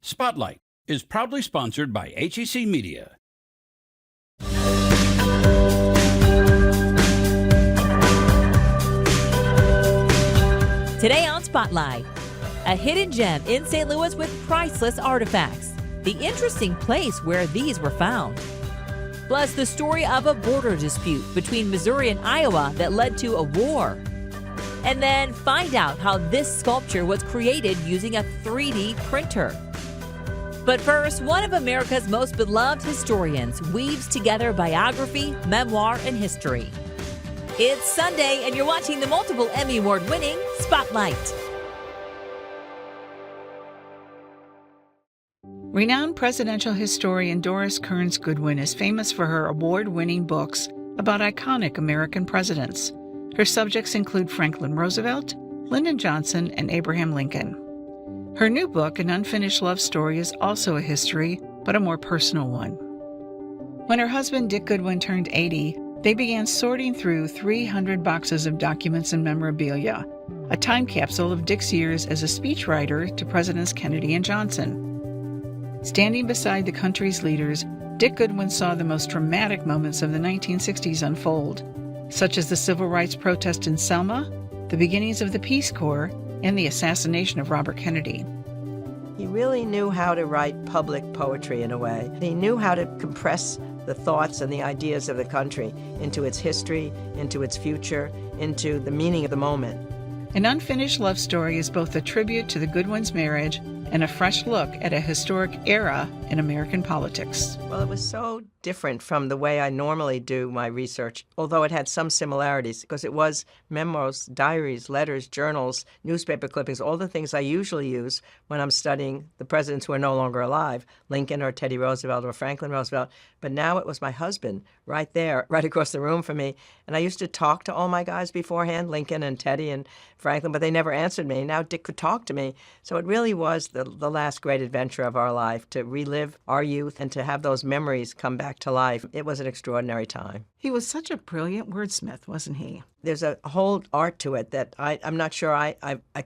Spotlight is proudly sponsored by HCC Media. Today on Spotlight, a hidden gem in St. Louis with priceless artifacts, the interesting place where these were found. Plus, the story of a border dispute between Missouri and Iowa that led to a war. And then find out how this sculpture was created using a 3D printer. But first, one of America's most beloved historians weaves together biography, memoir, and history. It's Sunday, and you're watching the multiple Emmy Award-winning Spotlight. Renowned presidential historian Doris Kearns Goodwin is famous for her award-winning books about iconic American presidents. Her subjects include Franklin Roosevelt, Lyndon Johnson, and Abraham Lincoln. Her new book, An Unfinished Love Story, is also a history, but a more personal one. When her husband Dick Goodwin turned 80, they began sorting through 300 boxes of documents and memorabilia, a time capsule of Dick's years as a speechwriter to Presidents Kennedy and Johnson. Standing beside the country's leaders, Dick Goodwin saw the most dramatic moments of the 1960s unfold, such as the civil rights protest in Selma, the beginnings of the Peace Corps, and the assassination of Robert Kennedy. He really knew how to write public poetry in a way. He knew how to compress the thoughts and the ideas of the country into its history, into its future, into the meaning of the moment. An Unfinished Love Story is both a tribute to the Goodwins' marriage and a fresh look at a historic era in American politics. Well, it was so different from the way I normally do my research, although it had some similarities, because it was memoirs, diaries, letters, journals, newspaper clippings, all the things I usually use when I'm studying the presidents who are no longer alive, Lincoln or Teddy Roosevelt or Franklin Roosevelt. But now it was my husband right there, right across the room from me. And I used to talk to all my guys beforehand, Lincoln and Teddy and Franklin, but they never answered me. Now Dick could talk to me. So it really was the last great adventure of our life, to relive our youth and to have those memories come back to life. It was an extraordinary time. He was such a brilliant wordsmith, wasn't he? There's a whole art to it that I'm not sure I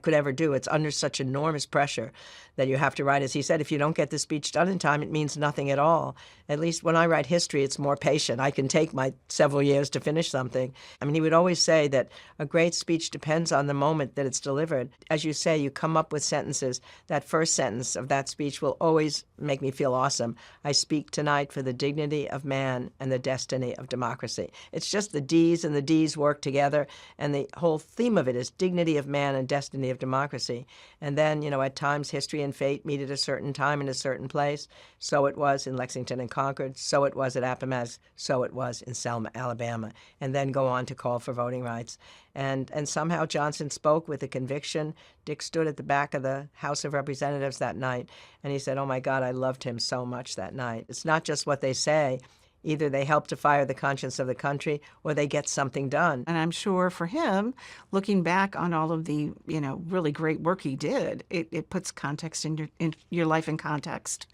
could ever do. It's under such enormous pressure that you have to write. As he said, if you don't get the speech done in time, it means nothing at all. At least when I write history, it's more patient. I can take my several years to finish something. I mean, he would always say that a great speech depends on the moment that it's delivered. As you say, you come up with sentences. That first sentence of that speech will always make me feel awesome. I speak tonight for the dignity of man and the destiny of democracy. It's just the D's and the D's work together, and the whole theme of it is dignity of man and destiny of democracy. And then, at times history and fate meet at a certain time in a certain place. So it was in Lexington and Concord, so it was at Appomattox, so it was in Selma, Alabama, and then go on to call for voting rights. And somehow Johnson spoke with a conviction. Dick stood at the back of the House of Representatives that night, and he said, "Oh my God, I loved him so much that night." It's not just what they say. Either they help to fire the conscience of the country or they get something done. And I'm sure for him, looking back on all of the, really great work he did, it puts context in your life in context,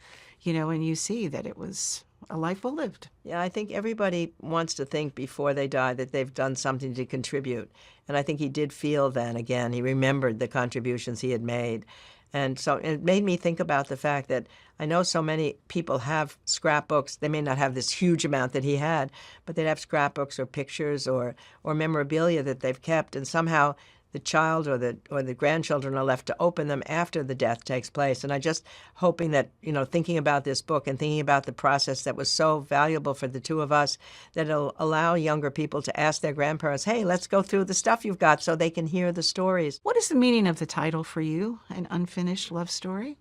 and you see that it was a life well lived. Yeah, I think everybody wants to think before they die that they've done something to contribute. And I think he did feel then again. He remembered the contributions he had made. And so it made me think about the fact that I know so many people have scrapbooks. They may not have this huge amount that he had, but they'd have scrapbooks or pictures or memorabilia that they've kept, and somehow the child or the grandchildren are left to open them after the death takes place. And I just hoping that, thinking about this book and thinking about the process that was so valuable for the two of us, that it'll allow younger people to ask their grandparents, hey, let's go through the stuff you've got so they can hear the stories. What is the meaning of the title for you, An Unfinished Love Story?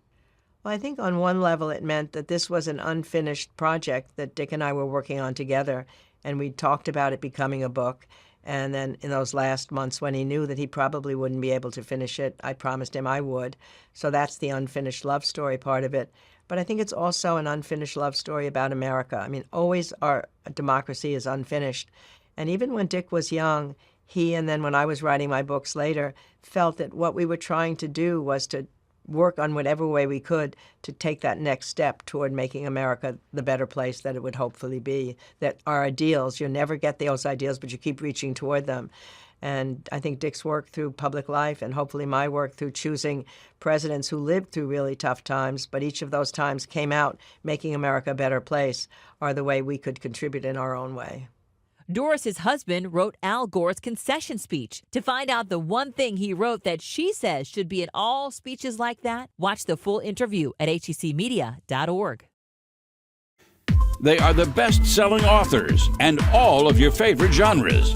Well, I think on one level it meant that this was an unfinished project that Dick and I were working on together, and we talked about it becoming a book. And then in those last months when he knew that he probably wouldn't be able to finish it, I promised him I would. So that's the unfinished love story part of it. But I think it's also an unfinished love story about America. I mean, always our democracy is unfinished. And even when Dick was young, he, and then when I was writing my books later, felt that what we were trying to do was to work on whatever way we could to take that next step toward making America the better place that it would hopefully be, that our ideals, you'll never get those ideals, but you keep reaching toward them. And I think Dick's work through public life, and hopefully my work through choosing presidents who lived through really tough times, but each of those times came out making America a better place, are the way we could contribute in our own way. Doris's husband wrote Al Gore's concession speech. To find out the one thing he wrote that she says should be in all speeches like that, watch the full interview at hccmedia.org. They are the best-selling authors and all of your favorite genres.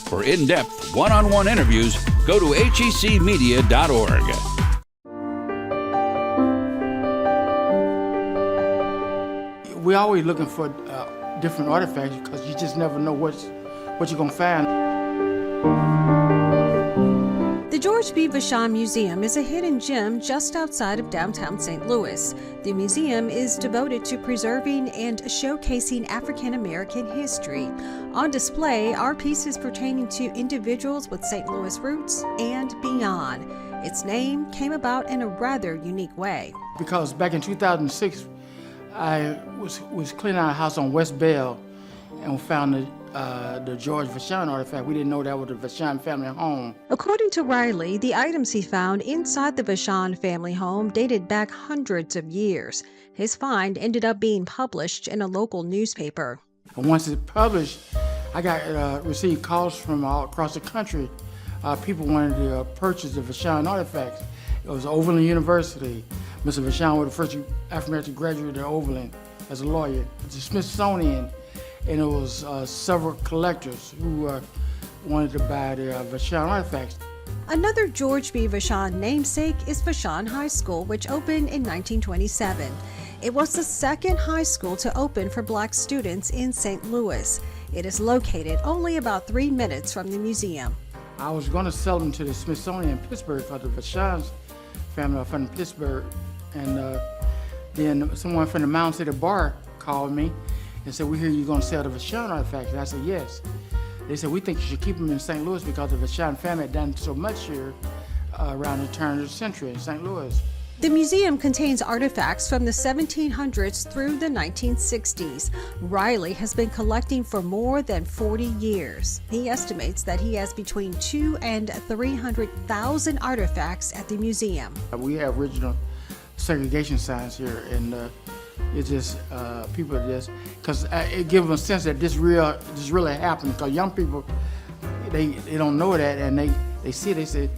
For in-depth, one-on-one interviews, go to HCCmedia.org. We're always looking for different artifacts because you just never know what you're going to find. The George B. Vashon Museum is a hidden gem just outside of downtown St. Louis. The museum is devoted to preserving and showcasing African American history. On display are pieces pertaining to individuals with St. Louis roots and beyond. Its name came about in a rather unique way. Because back in 2006, I was cleaning out a house on West Bell and we found the George Vashon artifact. We didn't know that was the Vashon family home. According to Riley, the items he found inside the Vashon family home dated back hundreds of years. His find ended up being published in a local newspaper. And once it's published, I got received calls from all across the country. People wanted to purchase the Vashon artifacts. It was Overland University. Mr. Vashon was the first African-American graduate at Overland as a lawyer. It's the Smithsonian, and it was several collectors who wanted to buy the Vashon artifacts. Another George B. Vashon namesake is Vashon High School, which opened in 1927. It was the second high school to open for black students in St. Louis. It is located only about 3 minutes from the museum. I was going to sell them to the Smithsonian in Pittsburgh for the Vashon's family from Pittsburgh. And then someone from the Mound City Bar called me and said, "We hear you're going to sell the Vashon artifacts." And I said, "Yes." They said, "We think you should keep them in St. Louis because the Vashon family had done so much here around the turn of the century in St. Louis." The museum contains artifacts from the 1700s through the 1960s. Riley has been collecting for more than 40 years. He estimates that he has between 200,000 and 300,000 artifacts at the museum. We have original segregation signs here, and it's just people just because it gives them a sense that this really happened. Because young people, they don't know that, and they see it, they say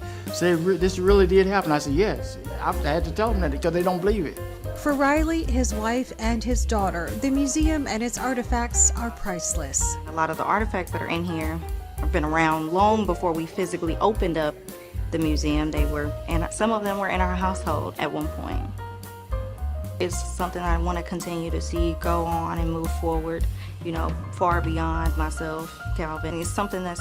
this really did happen. I said yes. I had to tell them that because they don't believe it. For Riley, his wife, and his daughter, the museum and its artifacts are priceless. A lot of the artifacts that are in here have been around long before we physically opened up the museum. And some of them were in our household at one point. It's something I want to continue to see go on and move forward, far beyond myself, Calvin. It's something that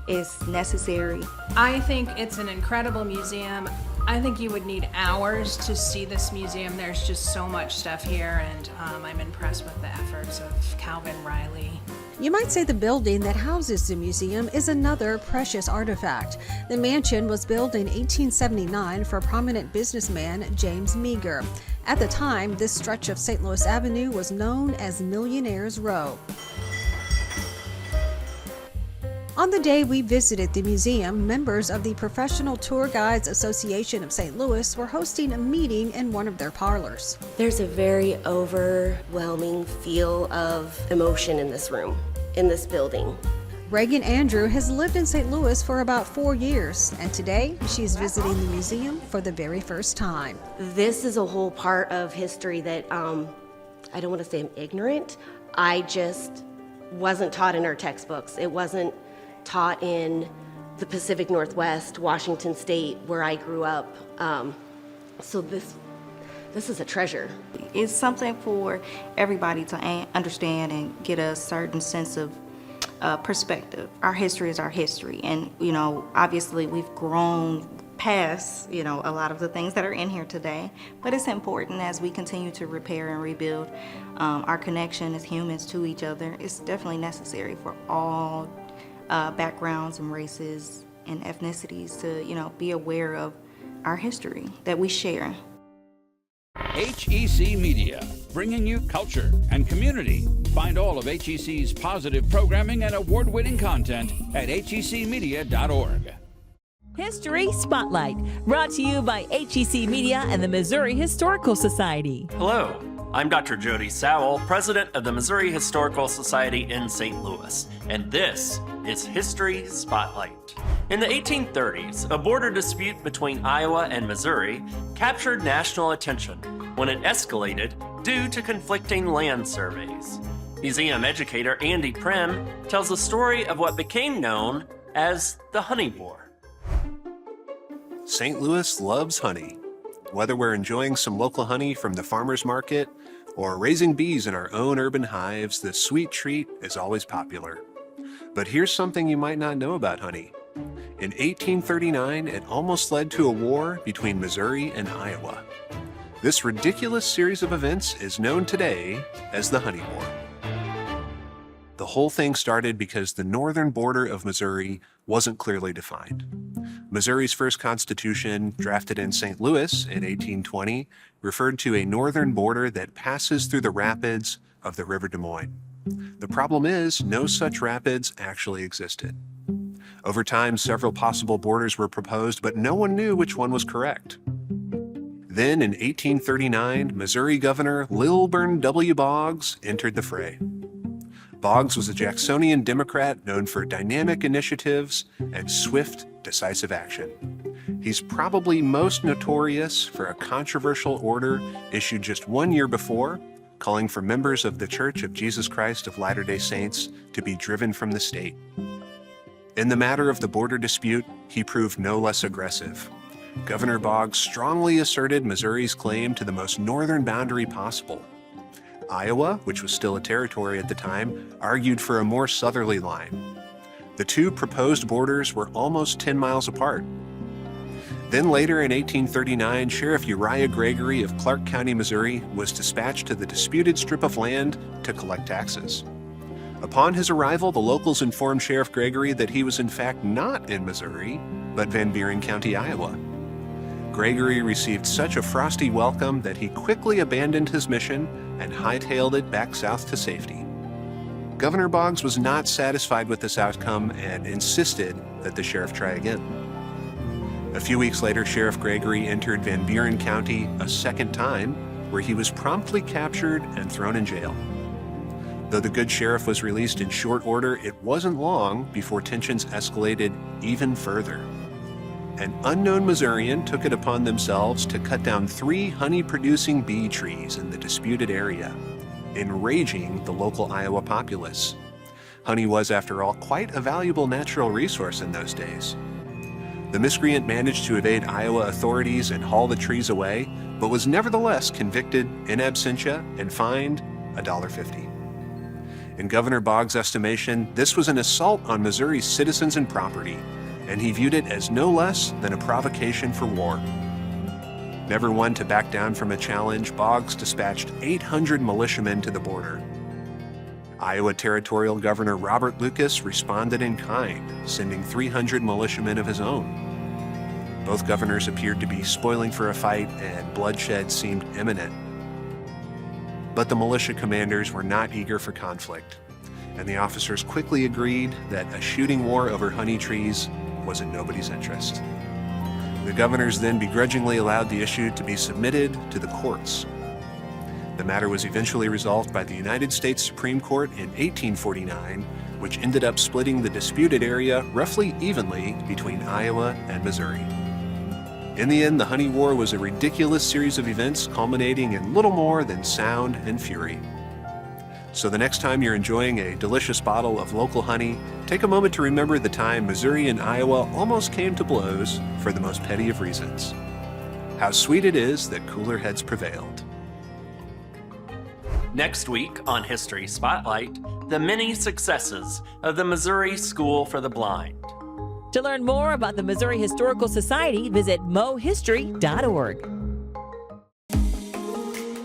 is necessary. I think it's an incredible museum. I think you would need hours to see this museum. There's just so much stuff here, and I'm impressed with the efforts of Calvin Riley. You might say the building that houses the museum is another precious artifact. The mansion was built in 1879 for prominent businessman James Meagher. At the time, this stretch of St. Louis Avenue was known as Millionaire's Row. On the day we visited the museum, members of the Professional Tour Guides Association of St. Louis were hosting a meeting in one of their parlors. There's a very overwhelming feel of emotion in this room, in this building. Reagan Andrew has lived in St. Louis for about 4 years, and today she's visiting the museum for the very first time. This is a whole part of history that I don't want to say I'm ignorant. I just wasn't taught in our textbooks. It wasn't taught in the Pacific Northwest, Washington State, where I grew up. So this is a treasure. It's something for everybody to understand and get a certain sense of perspective. Our history is our history, and obviously we've grown past a lot of the things that are in here today, but it's important as we continue to repair and rebuild our connection as humans to each other. It's definitely necessary for all backgrounds and races and ethnicities to be aware of our history that we share. HEC Media. bringing you culture and community. Find all of HEC's positive programming and award-winning content at hecmedia.org. History Spotlight, brought to you by HCC Media and the Missouri Historical Society. Hello, I'm Dr. Jody Sowell, president of the Missouri Historical Society in St. Louis, and this is History Spotlight. In the 1830s, a border dispute between Iowa and Missouri captured national attention when it escalated due to conflicting land surveys. Museum educator Andy Prim tells the story of what became known as the Honey War. St. Louis loves honey. Whether we're enjoying some local honey from the farmer's market or raising bees in our own urban hives, the sweet treat is always popular. But here's something you might not know about honey. In 1839, it almost led to a war between Missouri and Iowa. This ridiculous series of events is known today as the Honey War. The whole thing started because the northern border of Missouri wasn't clearly defined. Missouri's first constitution, drafted in St. Louis in 1820, referred to a northern border that passes through the rapids of the River Des Moines. The problem is, no such rapids actually existed. Over time, several possible borders were proposed, but no one knew which one was correct. Then, in 1839, Missouri Governor Lilburn W. Boggs entered the fray. Boggs was a Jacksonian Democrat known for dynamic initiatives and swift, decisive action. He's probably most notorious for a controversial order issued just 1 year before, calling for members of the Church of Jesus Christ of Latter-day Saints to be driven from the state. In the matter of the border dispute, he proved no less aggressive. Governor Boggs strongly asserted Missouri's claim to the most northern boundary possible. Iowa, which was still a territory at the time, argued for a more southerly line. The two proposed borders were almost 10 miles apart. Then later in 1839, Sheriff Uriah Gregory of Clark County, Missouri, was dispatched to the disputed strip of land to collect taxes. Upon his arrival, the locals informed Sheriff Gregory that he was in fact not in Missouri, but Van Buren County, Iowa. Gregory received such a frosty welcome that he quickly abandoned his mission and hightailed it back south to safety. Governor Boggs was not satisfied with this outcome and insisted that the sheriff try again. A few weeks later, Sheriff Gregory entered Van Buren County a second time, where he was promptly captured and thrown in jail. Though the good sheriff was released in short order, it wasn't long before tensions escalated even further. An unknown Missourian took it upon themselves to cut down 3 honey-producing bee trees in the disputed area, enraging the local Iowa populace. Honey was, after all, quite a valuable natural resource in those days. The miscreant managed to evade Iowa authorities and haul the trees away, but was nevertheless convicted in absentia and fined $1.50. In Governor Boggs' estimation, this was an assault on Missouri's citizens and property, and he viewed it as no less than a provocation for war. Never one to back down from a challenge, Boggs dispatched 800 militiamen to the border. Iowa Territorial Governor Robert Lucas responded in kind, sending 300 militiamen of his own. Both governors appeared to be spoiling for a fight, and bloodshed seemed imminent. But the militia commanders were not eager for conflict, and the officers quickly agreed that a shooting war over honey trees was in nobody's interest. The governors then begrudgingly allowed the issue to be submitted to the courts. The matter was eventually resolved by the United States Supreme Court in 1849, which ended up splitting the disputed area roughly evenly between Iowa and Missouri. In the end, the Honey War was a ridiculous series of events culminating in little more than sound and fury. So the next time you're enjoying a delicious bottle of local honey, take a moment to remember the time Missouri and Iowa almost came to blows for the most petty of reasons. How sweet it is that cooler heads prevailed. Next week on History Spotlight, the many successes of the Missouri School for the Blind. To learn more about the Missouri Historical Society, visit mohistory.org.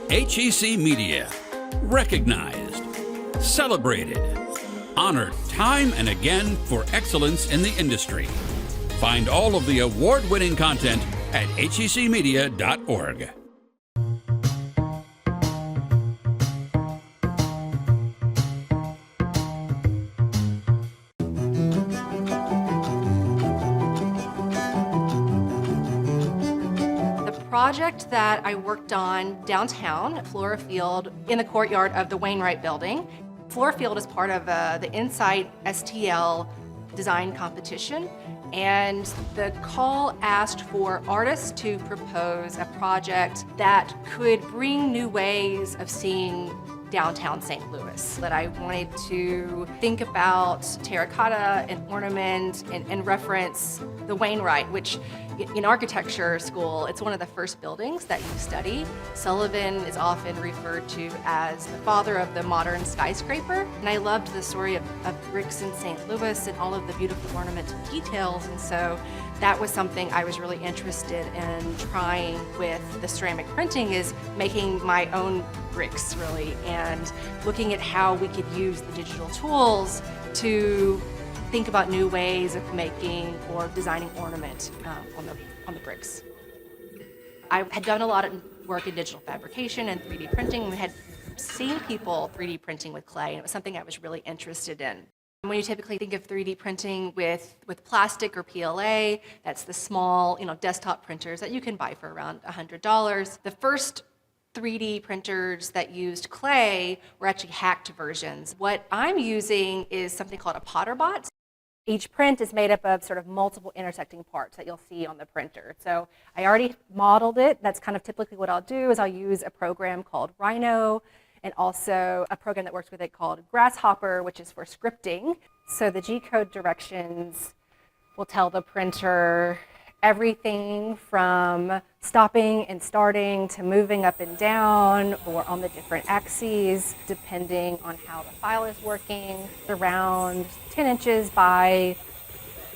HCC Media. Recognized, celebrated, honored time and again for excellence in the industry. Find all of the award-winning content at hccmedia.org. project that I worked on downtown, Flor Field, in the courtyard of the Wainwright building. Flor Field is part of the Insight STL design competition, and the call asked for artists to propose a project that could bring new ways of seeing downtown St. Louis. That I wanted to think about terracotta and ornament and reference the Wainwright, which in architecture school, it's one of the first buildings that you study. Sullivan is often referred to as the father of the modern skyscraper. And I loved the story of bricks in St. Louis and all of the beautiful ornamental details. And so that was something I was really interested in trying with the ceramic printing, is making my own bricks really, and looking at how we could use the digital tools to think about new ways of making or designing ornament on the bricks. I had done a lot of work in digital fabrication and 3D printing. We had seen people 3D printing with clay, and it was something I was really interested in. When you typically think of 3D printing with plastic or PLA, that's the small, desktop printers that you can buy for around $100. The first 3D printers that used clay were actually hacked versions. What I'm using is something called a PotterBot. Each print is made up of sort of multiple intersecting parts that you'll see on the printer. So I already modeled it. That's kind of typically what I'll do, is I'll use a program called Rhino, and also a program that works with it called Grasshopper, which is for scripting. So the G-code directions will tell the printer everything from stopping and starting to moving up and down or on the different axes, depending on how the file is working. Around 10 inches by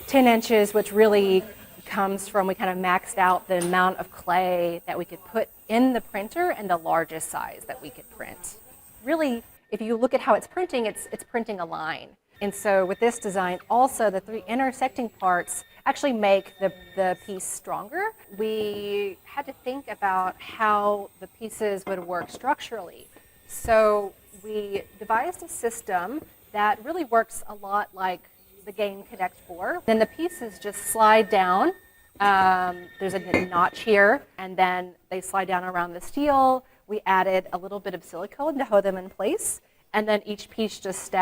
10 inches, which really comes from, we kind of maxed out the amount of clay that we could put in the printer and the largest size that we could print. Really, if you look at how it's printing printing a line. And so with this design, also the three intersecting parts actually make the piece stronger. We had to think about how the pieces would work structurally. So we devised a system that really works a lot like the game Connect 4. Then the pieces just slide down. There's a notch here, and then they slide down around the steel. We added a little bit of silicone to hold them in place, and then each piece just slid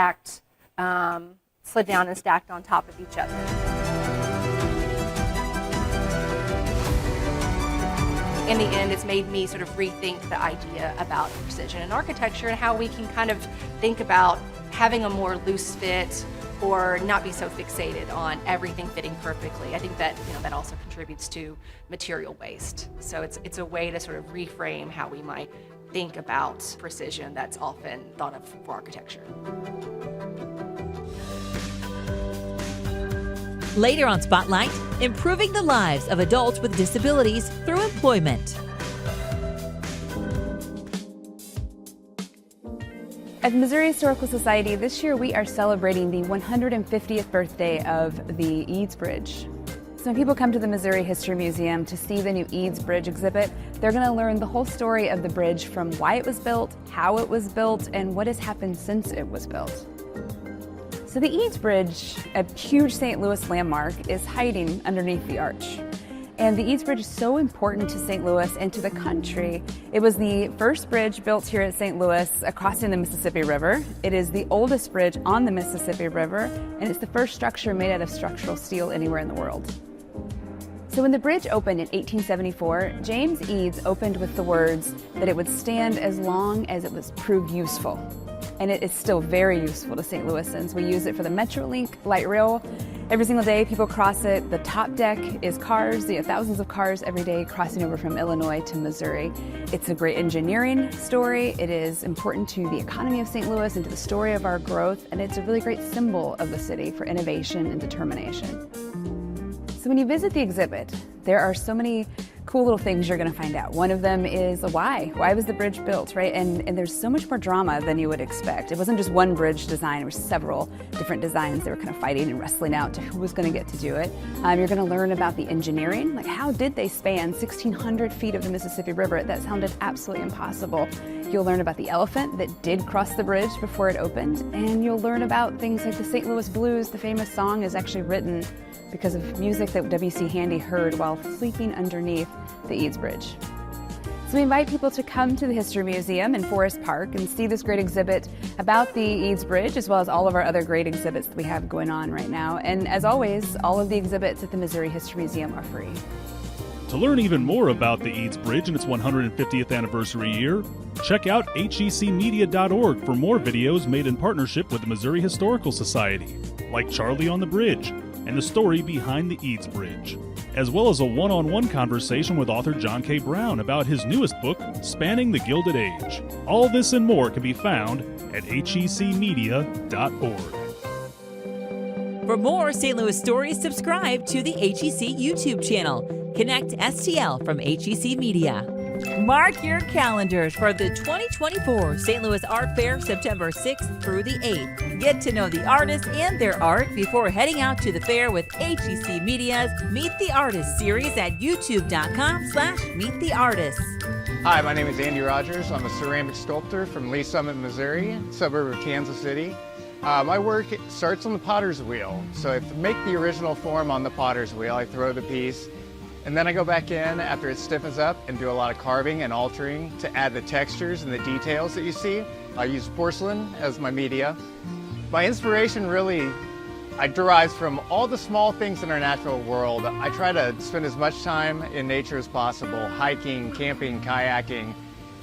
down and stacked on top of each other. In the end, it's made me sort of rethink the idea about precision in architecture and how we can kind of think about having a more loose fit or not be so fixated on everything fitting perfectly. I think that that also contributes to material waste. So it's a way to sort of reframe how we might think about precision that's often thought of for architecture. Later on Spotlight, improving the lives of adults with disabilities through employment. At the Missouri Historical Society, this year we are celebrating the 150th birthday of the Eads Bridge. So when people come to the Missouri History Museum to see the new Eads Bridge exhibit, they're going to learn the whole story of the bridge, from why it was built, how it was built, and what has happened since it was built. So the Eads Bridge, a huge St. Louis landmark, is hiding underneath the arch. And the Eads Bridge is so important to St. Louis and to the country. It was the first bridge built here at St. Louis crossing the Mississippi River. It is the oldest bridge on the Mississippi River, and it's the first structure made out of structural steel anywhere in the world. So when the bridge opened in 1874, James Eads opened with the words that it would stand as long as it was proved useful. And it is still very useful to St. Louisans. We use it for the Metrolink light rail. Every single day people cross it. The top deck is cars, thousands of cars every day crossing over from Illinois to Missouri. It's a great engineering story. It is important to the economy of St. Louis and to the story of our growth, and it's a really great symbol of the city for innovation and determination. So when you visit the exhibit, there are so many cool little things you're going to find out. One of them is why. Why was the bridge built, right? And there's so much more drama than you would expect. It wasn't just one bridge design. There were several different designs. They were kind of fighting and wrestling out to who was going to get to do it. You're going to learn about the engineering. Like, how did they span 1,600 feet of the Mississippi River? That sounded absolutely impossible. You'll learn about the elephant that did cross the bridge before it opened. And you'll learn about things like the St. Louis Blues. The famous song is actually written because of music that W.C. Handy heard while sleeping underneath the Eads Bridge. So we invite people to come to the History Museum in Forest Park and see this great exhibit about the Eads Bridge, as well as all of our other great exhibits that we have going on right now. And as always, all of the exhibits at the Missouri History Museum are free. To learn even more about the Eads Bridge and its 150th anniversary year, check out HCCmedia.org for more videos made in partnership with the Missouri Historical Society, like Charlie on the Bridge and the story behind the Eads Bridge, as well as a one-on-one conversation with author John K. Brown about his newest book, Spanning the Gilded Age. All this and more can be found at HCCmedia.org. For more St. Louis stories, subscribe to the HEC YouTube channel. Connect STL from HEC Media. Mark your calendars for the 2024 St. Louis Art Fair, September 6th through the 8th. Get to know the artists and their art before heading out to the fair with HCC Media's Meet the Artists series at youtube.com/meettheartists. Hi, my name is Andy Rogers. I'm a ceramic sculptor from Lee Summit, Missouri, suburb of Kansas City. My work starts on the potter's wheel. So I make the original form on the potter's wheel. I throw the piece, and then I go back in after it stiffens up and do a lot of carving and altering to add the textures and the details that you see. I use porcelain as my media. My inspiration really derives from all the small things in our natural world. I try to spend as much time in nature as possible, hiking, camping, kayaking.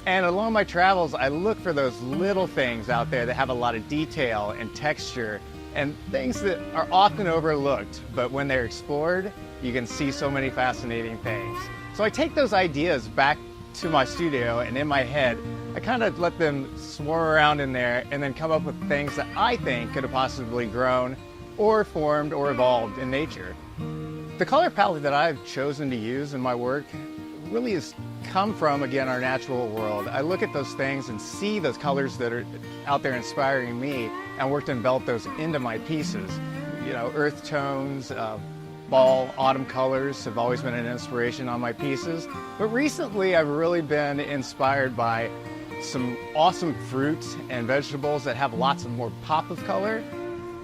And along my travels, I look for those little things out there that have a lot of detail and texture and things that are often overlooked, but when they're explored, you can see so many fascinating things. So I take those ideas back to my studio, and in my head, I kind of let them swarm around in there and then come up with things that I think could have possibly grown or formed or evolved in nature. The color palette that I've chosen to use in my work really has come from, again, our natural world. I look at those things and see those colors that are out there inspiring me and work to envelop those into my pieces. You know, earth tones, fall, autumn colors have always been an inspiration on my pieces. But recently I've really been inspired by some awesome fruits and vegetables that have lots of more pop of color.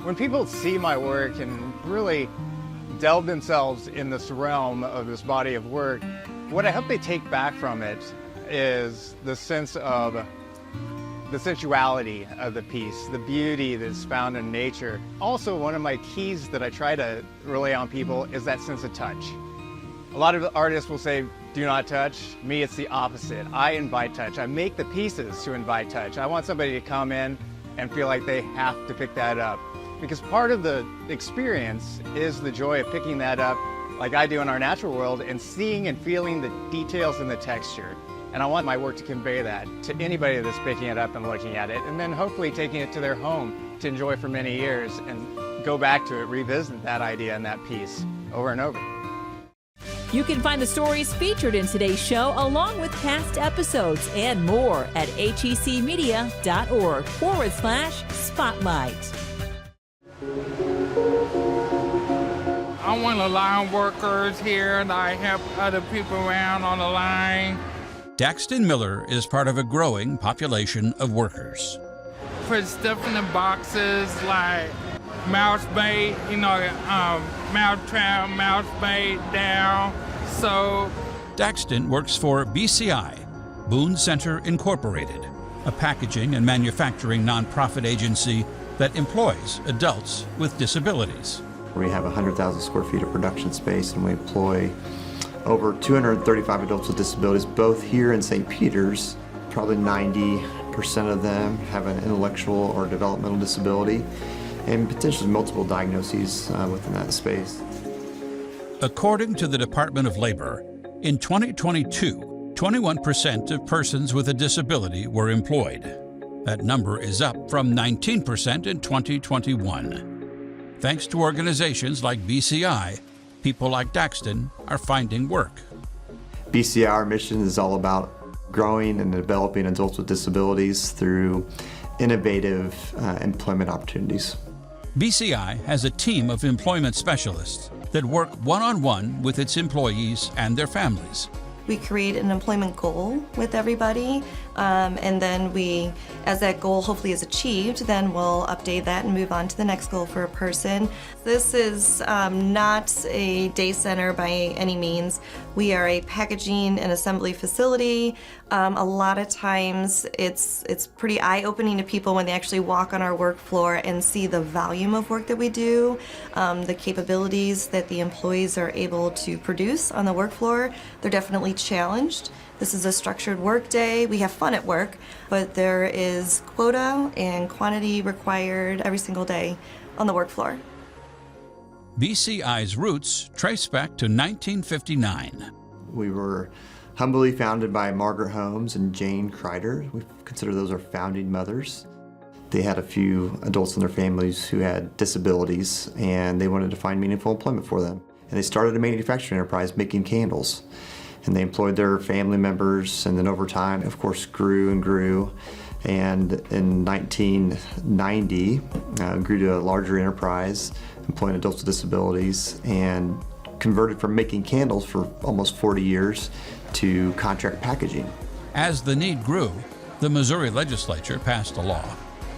When people see my work and really delve themselves in this realm of this body of work, what I hope they take back from it is the sense of the sensuality of the piece, the beauty that's found in nature. Also, one of my keys that I try to relay on people is that sense of touch. A lot of artists will say, do not touch. Me, it's the opposite. I invite touch. I make the pieces to invite touch. I want somebody to come in and feel like they have to pick that up. Because part of the experience is the joy of picking that up like I do in our natural world and seeing and feeling the details and the texture. And I want my work to convey that to anybody that's picking it up and looking at it, and then hopefully taking it to their home to enjoy for many years and go back to it, revisit that idea and that piece over and over. You can find the stories featured in today's show along with past episodes and more at hecmedia.org/spotlight. I'm one of the line workers here, and I help other people around on the line. Daxton Miller is part of a growing population of workers. Put stuff in the boxes like mouse bait, mouse trap, mouse bait down. So Daxton works for BCI, Boone Center Incorporated, a packaging and manufacturing nonprofit agency that employs adults with disabilities. We have 100,000 square feet of production space, and we employ over 235 adults with disabilities, both here in St. Peter's. Probably 90% of them have an intellectual or developmental disability, and potentially multiple diagnoses within that space. According to the Department of Labor, in 2022, 21% of persons with a disability were employed. That number is up from 19% in 2021. Thanks to organizations like BCI, people like Daxton are finding work. BCI, our mission is all about growing and developing adults with disabilities through innovative employment opportunities. BCI has a team of employment specialists that work one-on-one with its employees and their families. We create an employment goal with everybody, and then we As that goal hopefully is achieved, then we'll update that and move on to the next goal for a person. This is not a day center by any means. We are a packaging and assembly facility. A lot of times it's pretty eye-opening to people when they actually walk on our work floor and see the volume of work that we do, the capabilities that the employees are able to produce on the work floor. They're definitely challenged. This is a structured work day. We have fun at work, but there is quota and quantity required every single day on the work floor. BCI's roots trace back to 1959. We were humbly founded by Margaret Holmes and Jane Kreider. We consider those our founding mothers. They had a few adults in their families who had disabilities, and they wanted to find meaningful employment for them. And they started a manufacturing enterprise making candles. And they employed their family members, and then over time, of course, grew and grew. And in 1990, grew to a larger enterprise, employing adults with disabilities, and converted from making candles for almost 40 years to contract packaging. As the need grew, the Missouri legislature passed a law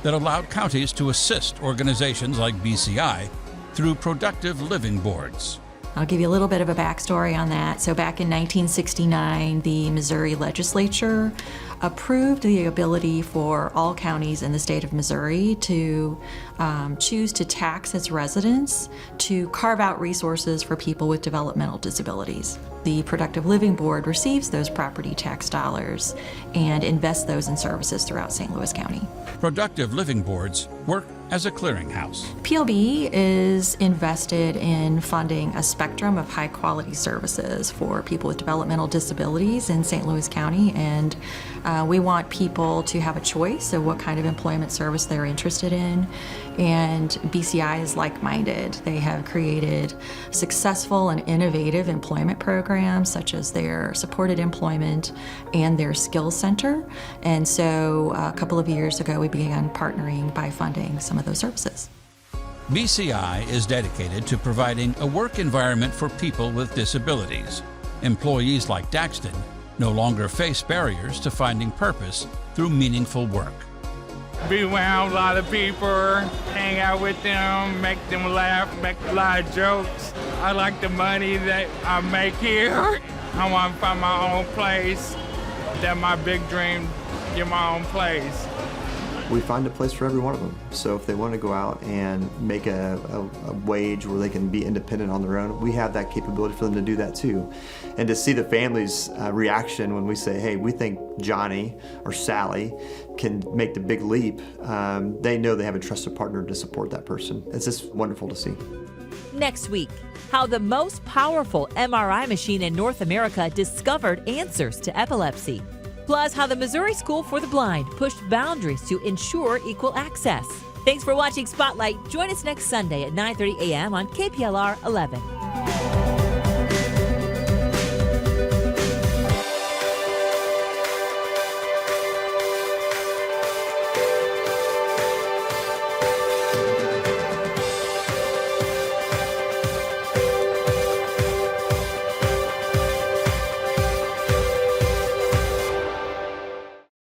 that allowed counties to assist organizations like BCI through productive living boards. I'll give you a little bit of a backstory on that. So back in 1969, the Missouri legislature approved the ability for all counties in the state of Missouri to choose to tax its residents to carve out resources for people with developmental disabilities. The Productive Living Board receives those property tax dollars and invests those in services throughout St. Louis County. Productive Living Boards work as a clearinghouse. PLB is invested in funding a spectrum of high-quality services for people with developmental disabilities in St. Louis County, and we want people to have a choice of what kind of employment service they're interested in, and BCI is like-minded. They have created successful and innovative employment programs such as their supported employment and their skills center, and so a couple of years ago we began partnering by funding some of those services. BCI is dedicated to providing a work environment for people with disabilities. Employees like Daxton no longer face barriers to finding purpose through meaningful work. Be around a lot of people, hang out with them, make them laugh, make a lot of jokes. I like the money that I make here. I want to find my own place. That's my big dream, get my own place. We find a place for every one of them. So if they want to go out and make a wage where they can be independent on their own, we have that capability for them to do that too. And to see the family's reaction when we say, hey, we think Johnny or Sally can make the big leap, they know they have a trusted partner to support that person. It's just wonderful to see. Next week, how the most powerful MRI machine in North America discovered answers to epilepsy. Plus, how the Missouri School for the Blind pushed boundaries to ensure equal access. Thanks for watching Spotlight. Join us next Sunday at 9:30 a.m. on KPLR 11.